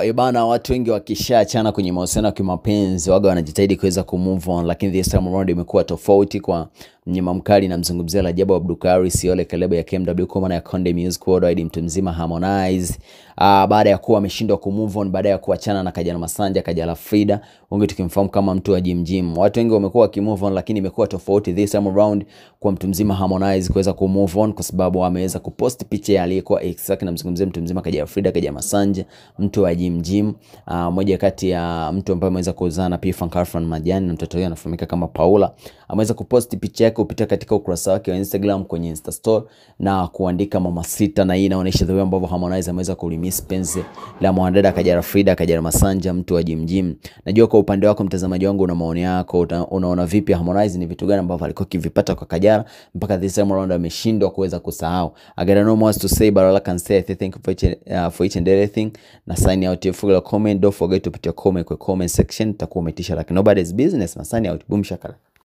Ibana watu wengi wakishaachana kwenye mahusiano ya kimapenzi waga wanajitahidi kuweza kumove on, lakini this time around imekuwa tofauti kwa mnyama mkali na mzungumzia Rajabu Abdulkari Siole Kalebo ya KMW kwa maana ya Konde Music Worldwide, mtu mzima Harmonize. Baada ya kuwa ameshindwa kumove on, baada ya kuachana na Kajala Masanja, Kajala Frida, wengi tukimfahamu kama mtu wa Jim. Watu wengi wamekuwa wakimove on, lakini imekuwa tofauti this time around kwa mtu mzima Harmonize kuweza kumove on, kwa sababu ameweza kupost picha ya aliyekuwa ex wake, na mzungumzia mtu mzima Kajala Frida, Kajala Masanja, mtu wa Jim. Moja kati ya mtu ambaye ameweza kuzaa na P-Funk Alfred Majani, na mtoto huyo anafahamika kama Paula, ameweza kupost picha yake kupita katika ukurasa wake wa Instagram kwenye Insta Store na kuandika mama sita, na hii inaonyesha the way ambavyo Harmonize ameweza kulimiss penzi la mwanadada Kajala Frida, Kajala Masanja, mtu wa Jim. Najua kwa upande wako mtazamaji wangu una maoni yako, unaona vipi Harmonize, ni vitu gani ambavyo alikuwa kivipata kwa Kajala mpaka this time around ameshindwa kuweza kusahau? I got no more to say, but all I can say, thank you for each and everything. Na sign out your full comment. Don't forget to put your comment in the comment section. Takuwa umetisha like nobody's business. Na sign out. Boom shakala.